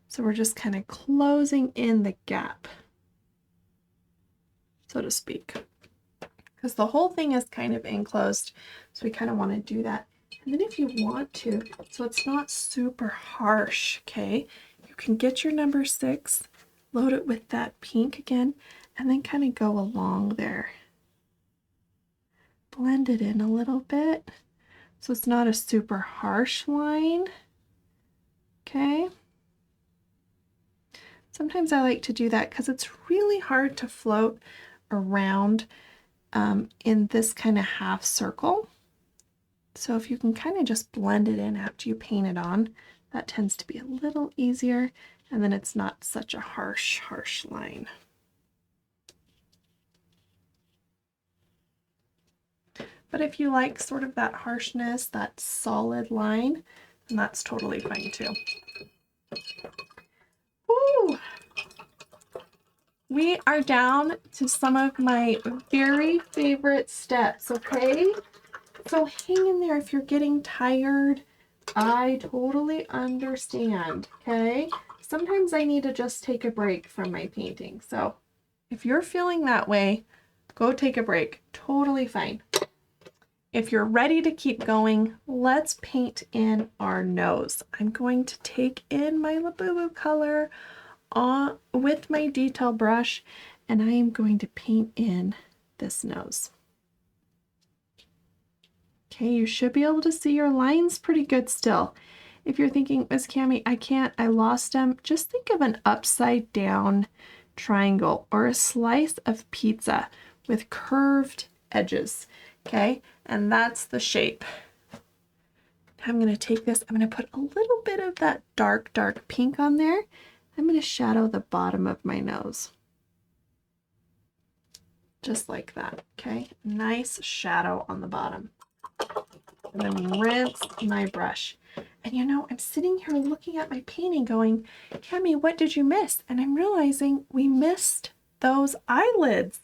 So we're just kind of closing in the gap, so to speak, because the whole thing is kind of enclosed, so we kind of want to do that And then if you want to, so it's not super harsh, okay, you can get your number 6, load it with that pink again, and then kind of go along there. Blend it in a little bit so it's not a super harsh line, okay? Sometimes I like to do that because it's really hard to float around in this kind of half circle. So if you can kind of just blend it in after you paint it on, that tends to be a little easier, and then it's not such a harsh line. But if you like sort of that harshness, that solid line, then that's totally fine too. Woo! We are down to some of my very favorite steps, okay? So hang in there if you're getting tired. I totally understand, okay? Sometimes I need to just take a break from my painting. So if you're feeling that way, go take a break. Totally fine. If you're ready to keep going, let's paint in our nose. I'm going to take in my Labubu color with my detail brush, and I am going to paint in this nose. Okay, you should be able to see your lines pretty good still. If you're thinking, Miss Cami, I lost them, just think of an upside down triangle or a slice of pizza with curved edges, okay? And that's the shape. I'm going to take this, I'm going to put a little bit of that dark pink on there. I'm going to shadow the bottom of my nose. Just like that, okay? Nice shadow on the bottom. And then rinse my brush. And you know, I'm sitting here looking at my painting going, Cami, what did you miss? And I'm realizing we missed those eyelids.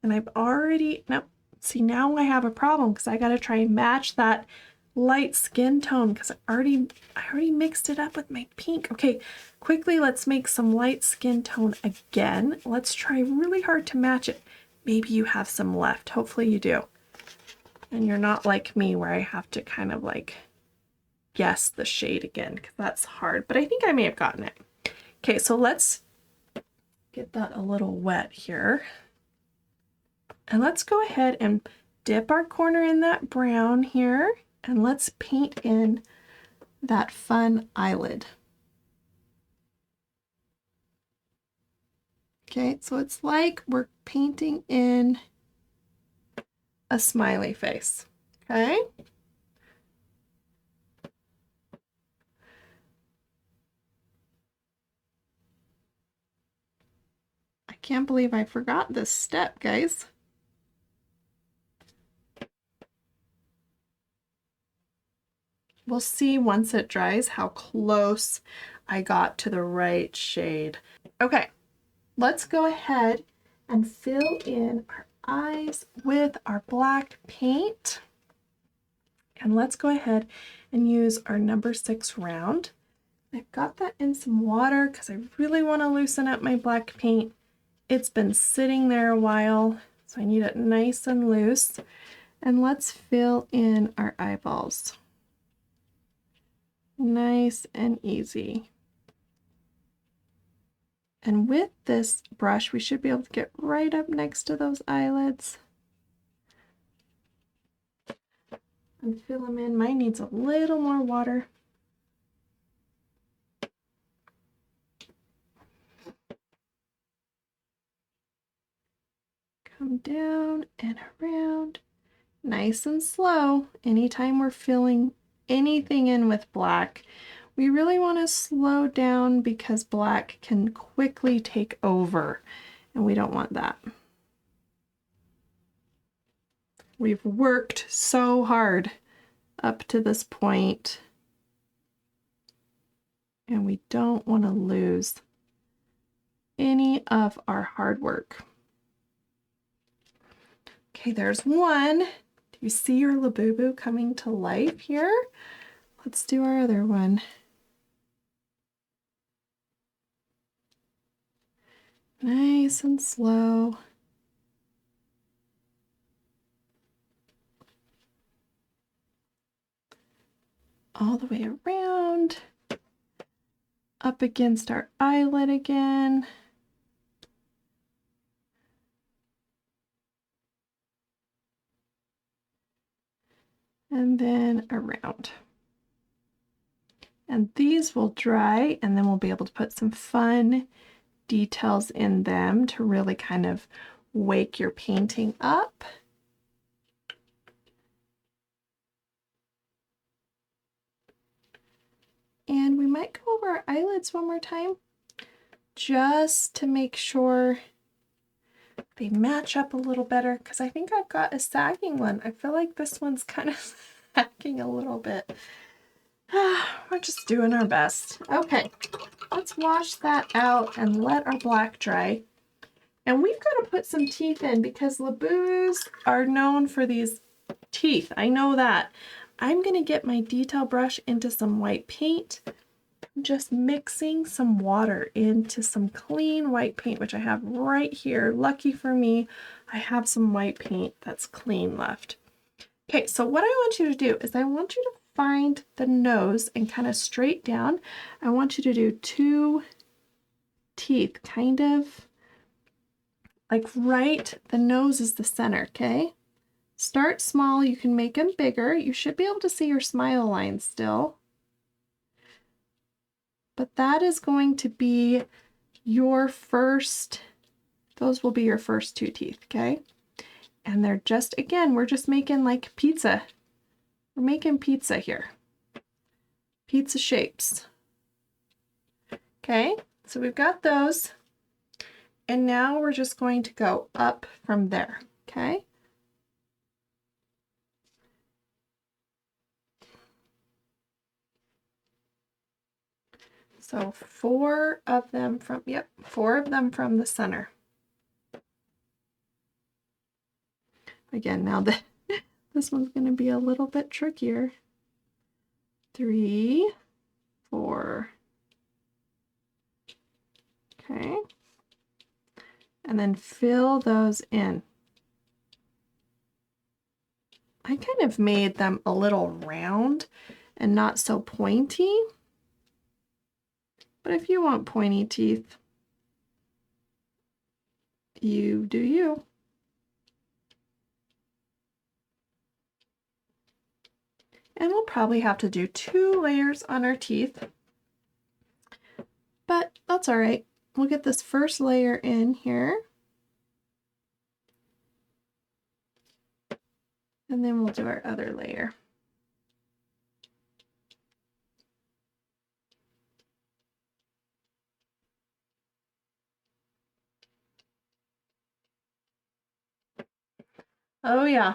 And I've already, no, see, now I have a problem because I got to try and match that light skin tone because I already mixed it up with my pink. Okay, quickly, let's make some light skin tone again. Let's try really hard to match it. Maybe you have some left. Hopefully you do. And you're not like me where I have to kind of like guess the shade again because that's hard, but I think I may have gotten it. Okay, so let's get that a little wet here. And let's go ahead and dip our corner in that brown here, and let's paint in that fun eyelid. Okay, so it's like we're painting in a smiley face, okay? I can't believe I forgot this step, guys. We'll see once it dries how close I got to the right shade. Okay, let's go ahead and fill in our eyes with our black paint. And let's go ahead and use our number 6 round. I've got that in some water because I really want to loosen up my black paint. It's been sitting there a while, so I need it nice and loose. And let's fill in our eyeballs. Nice and easy. And with this brush, we should be able to get right up next to those eyelids and fill them in. Mine needs a little more water. Come down and around, nice and slow. Anytime we're filling anything in with black, we really want to slow down because black can quickly take over, and we don't want that. We've worked so hard up to this point, and we don't want to lose any of our hard work. Okay, there's one. Do you see your Labubu coming to life here? Let's do our other one. Nice and slow. all the way around, up against our eyelid again. And then around. And these will dry, and then we'll be able to put some fun details in them to really kind of wake your painting up. And we might go over our eyelids one more time just to make sure they match up a little better, because I think I've got a sagging one. I feel like this one's kind of sagging a little bit. We're just doing our best. Okay, let's wash that out and let our black dry. And we've got to put some teeth in because Labubus are known for these teeth. I know that. I'm going to get my detail brush into some white paint. I'm just mixing some water into some clean white paint, which I have right here. Lucky for me, I have some white paint that's clean left. Okay, so what I want you to do is I want you to find the nose and kind of straight down. I want you to do 2 teeth, kind of like right, the nose is the center, okay? Start small, you can make them bigger. You should be able to see your smile line still. But that is going to be your first, those will be your first 2 teeth, okay? And they're just, again, we're just making like pizza. We're making pizza here. Pizza shapes. Okay, so we've got those. And now we're just going to go up from there, okay? So 4 of them from, yep, 4 of them from the center. Again, now this one's going to be a little bit trickier. 3, 4. Okay. And then fill those in. I kind of made them a little round and not so pointy. But if you want pointy teeth, you do you. And we'll probably have to do 2 layers on our teeth. But that's all right. We'll get this first layer in here. And then we'll do our other layer. Oh yeah.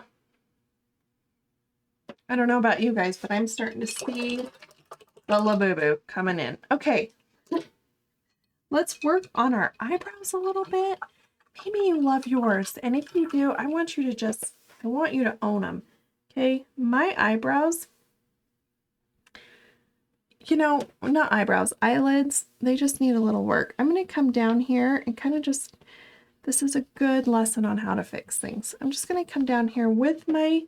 I don't know about you guys, but I'm starting to see the Labubu coming in. Okay. Let's work on our eyebrows a little bit. Maybe you love yours. And if you do, I want you to own them. Okay. My eyebrows, you know, not eyebrows, eyelids, they just need a little work. I'm going to come down here and kind of just, this is a good lesson on how to fix things. I'm just going to come down here with my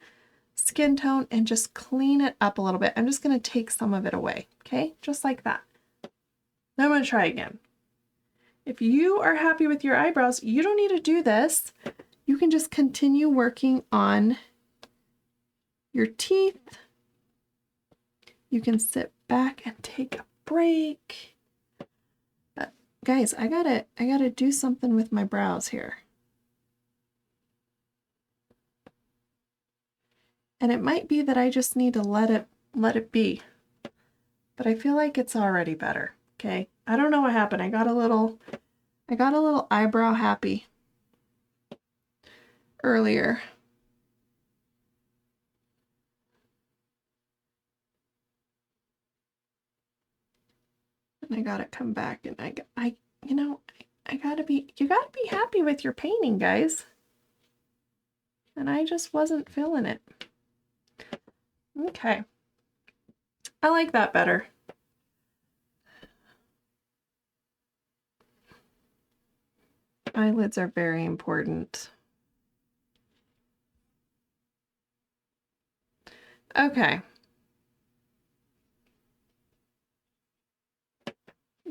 skin tone and just clean it up a little bit. I'm just going to take some of it away. Okay. Just like that. Now I'm going to try again. If you are happy with your eyebrows, you don't need to do this. You can just continue working on your teeth. You can sit back and take a break. But guys, I gotta do something with my brows here. And it might be that I just need to let it be. But I feel like it's already better. Okay. I don't know what happened. I got a little eyebrow happy earlier. And I gotta come back and you gotta be happy with your painting, guys. And I just wasn't feeling it. Okay. I like that better. Eyelids are very important. Okay.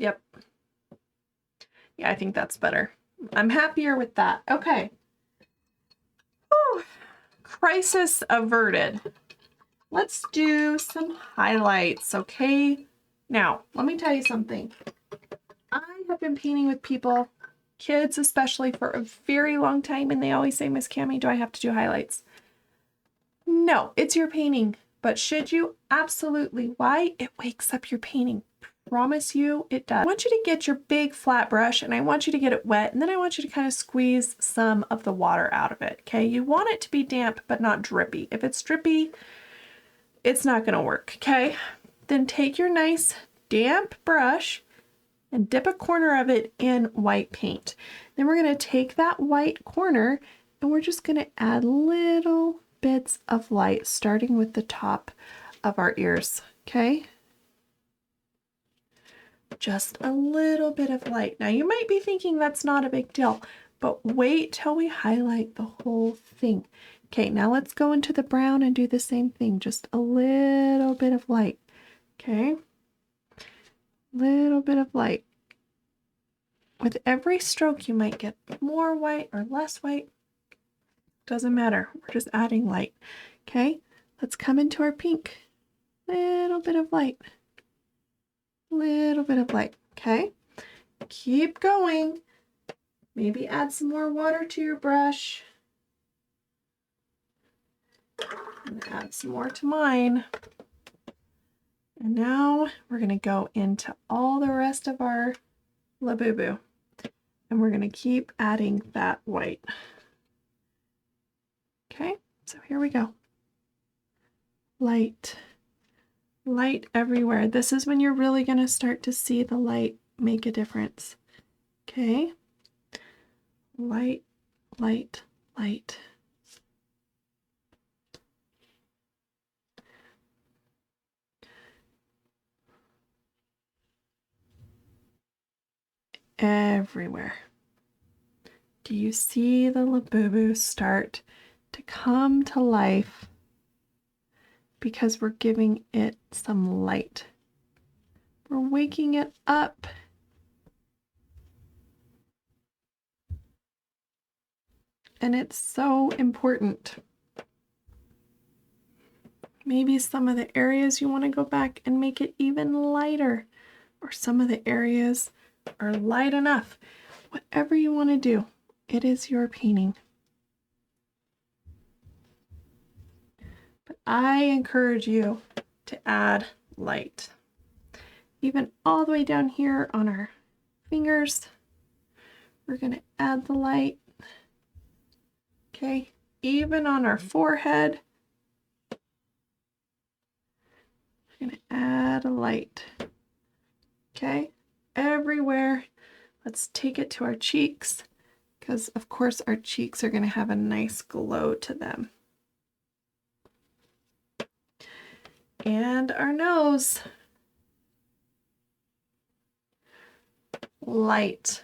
Yep. Yeah, I think that's better. I'm happier with that. Okay. Whew. Crisis averted. Let's do some highlights, okay? Now, let me tell you something. I have been painting with people, kids especially, for a very long time, and they always say, Miss Cami, do I have to do highlights? No, it's your painting. But should you? Absolutely. Why? It wakes up your painting. Promise you it does. I want you to get your big flat brush and I want you to get it wet, and then I want you to kind of squeeze some of the water out of it, okay? You want it to be damp but not drippy. If it's drippy, it's not going to work, okay? Then take your nice damp brush and dip a corner of it in white paint. Then we're going to take that white corner and we're just going to add little bits of light starting with the top of our ears, okay? Just a little bit of light. Now you might be thinking that's not a big deal, but wait till we highlight the whole thing. Okay, now let's go into the brown and do the same thing. Just a little bit of light, okay? Little bit of light. With every stroke, you might get more white or less white. Doesn't matter. We're just adding light, okay? Let's come into our pink. Little bit of light. Little bit of light, okay? Keep going. Maybe add some more water to your brush. And add some more to mine. And now we're going to go into all the rest of our Labubu. And we're going to keep adding that white. Okay, so here we go. Light. Light everywhere. This is when you're really going to start to see the light make a difference. Okay. Light, light, light. Everywhere. Do you see the Labubu start to come to life? Because we're giving it some light. We're waking it up. And it's so important. Maybe some of the areas you want to go back and make it even lighter, or some of the areas are light enough. Whatever you want to do, it is your painting. But I encourage you to add light. Even all the way down here on our fingers, we're going to add the light. Okay, even on our forehead, we're going to add a light. Okay, everywhere. Let's take it to our cheeks, because of course our cheeks are going to have a nice glow to them. And our nose. Light.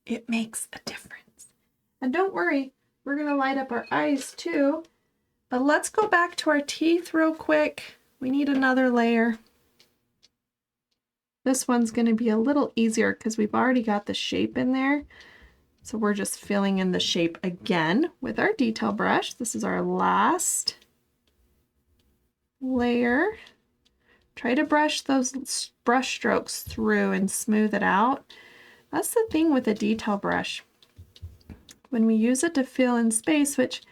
It makes a difference. And don't worry, we're going to light up our eyes too. But let's go back to our teeth real quick. We need another layer. This one's going to be a little easier because we've already got the shape in there. So we're just filling in the shape again with our detail brush. This is our last layer. Try to brush those brush strokes through and smooth it out. That's the thing with a detail brush. When we use it to fill in space, which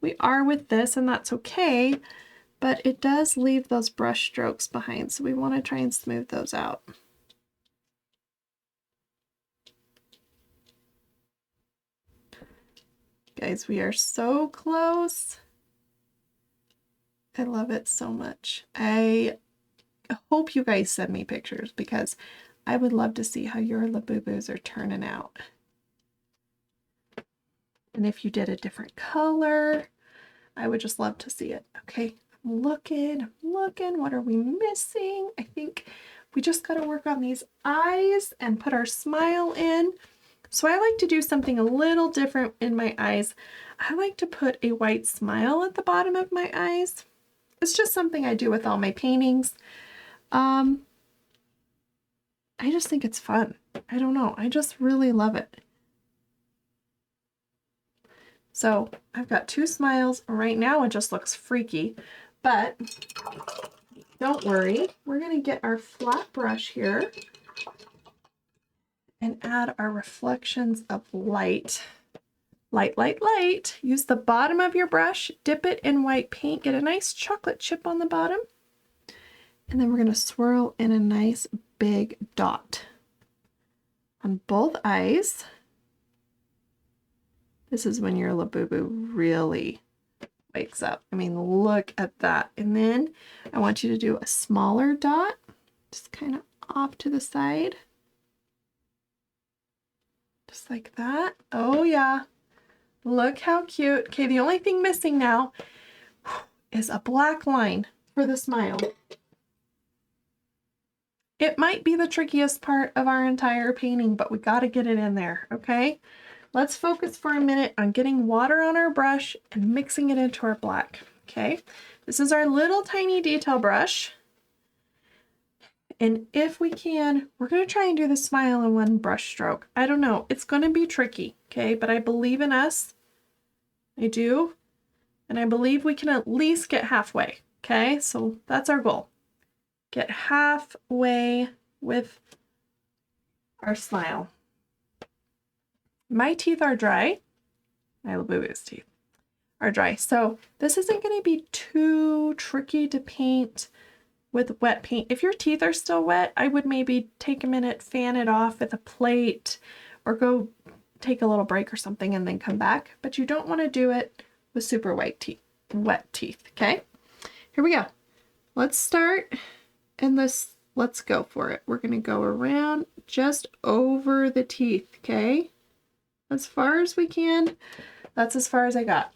we are with this, and that's okay, but it does leave those brush strokes behind, so we want to try and smooth those out. Guys, we are so close. I love it so much. I hope you guys send me pictures because I would love to see how your Labubus are turning out. And if you did a different color, I would just love to see it. Okay, I'm looking. What are we missing? I think we just got to work on these eyes and put our smile in. So I like to do something a little different in my eyes. I like to put a white smile at the bottom of my eyes. It's just something I do with all my paintings. I I just think it's fun. I don't know. I just really love it. So I've got 2 smiles. Right now it just looks freaky, but don't worry. We're going to get our flat brush here and add our reflections of light. Light, light, light. Use the bottom of your brush, dip it in white paint, get a nice chocolate chip on the bottom, and then we're going to swirl in a nice big dot on both eyes. This is when your Labubu really wakes up. I mean, look at that. And then I want you to do a smaller dot, just kind of off to the side. Just like that. Oh yeah. Look how cute. Okay, the only thing missing now is a black line for the smile. It might be the trickiest part of our entire painting, but we got to get it in there, okay? Let's focus for a minute on getting water on our brush and mixing it into our black, okay? This is our little tiny detail brush. And if we can, we're going to try and do the smile in one brush stroke. I don't know. It's going to be tricky, okay? But I believe in us. I do. And I believe we can at least get halfway, okay? So that's our goal. Get halfway with our smile. My teeth are dry. My Labubu's teeth are dry. So this isn't going to be too tricky to paint with wet paint. If your teeth are still wet, I would maybe take a minute, fan it off with a plate, or go take a little break or something and then come back. But you don't want to do it with super wet teeth, okay? Here we go. Let's start, and let's go for it. We're going to go around just over the teeth, okay? As far as we can. That's as far as I got,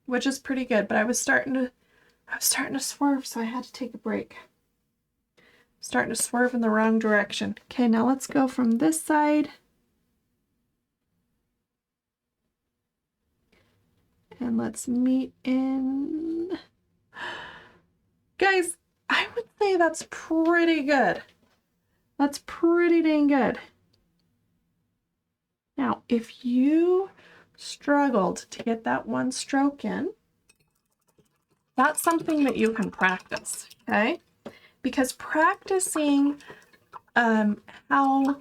which is pretty good, but I was starting to swerve, so I had to take a break. Starting to swerve in the wrong direction. Okay, now let's go from this side. And let's meet in. Guys, I would say that's pretty good. That's pretty dang good. Now, if you struggled to get that one stroke in, that's something that you can practice, okay? Because practicing how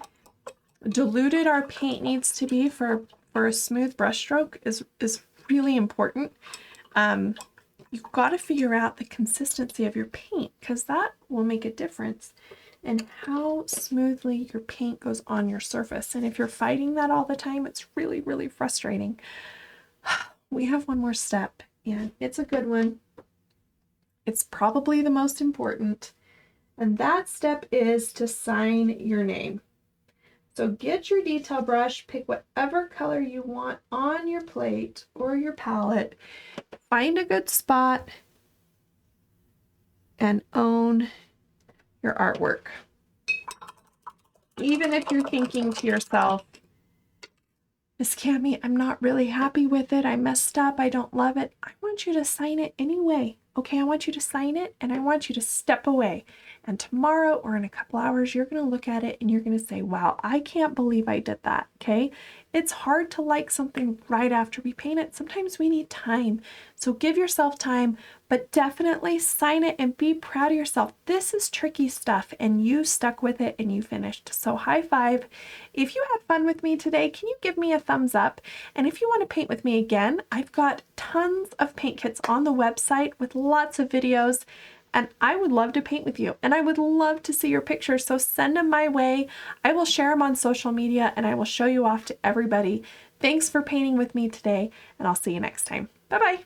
diluted our paint needs to be for a smooth brush stroke is really important. You've got to figure out the consistency of your paint, because that will make a difference in how smoothly your paint goes on your surface. And if you're fighting that all the time, it's really, really frustrating. We have one more step, and it's a good one. It's probably the most important. And that step is to sign your name. So get your detail brush, pick whatever color you want on your plate or your palette, find a good spot, and own your artwork. Even if you're thinking to yourself, Miss Cami, I'm not really happy with it. I messed up. I don't love it. I want you to sign it anyway. Okay, I want you to sign it, and I want you to step away. And tomorrow or in a couple hours, you're going to look at it and you're going to say, wow, I can't believe I did that, okay? It's hard to like something right after we paint it. Sometimes we need time. So give yourself time, but definitely sign it and be proud of yourself. This is tricky stuff, and you stuck with it and you finished. So high five. If you had fun with me today, can you give me a thumbs up? And if you want to paint with me again, I've got tons of paint kits on the website with lots of videos. And I would love to paint with you, and I would love to see your pictures, so send them my way. I will share them on social media, and I will show you off to everybody. Thanks for painting with me today, and I'll see you next time. Bye-bye.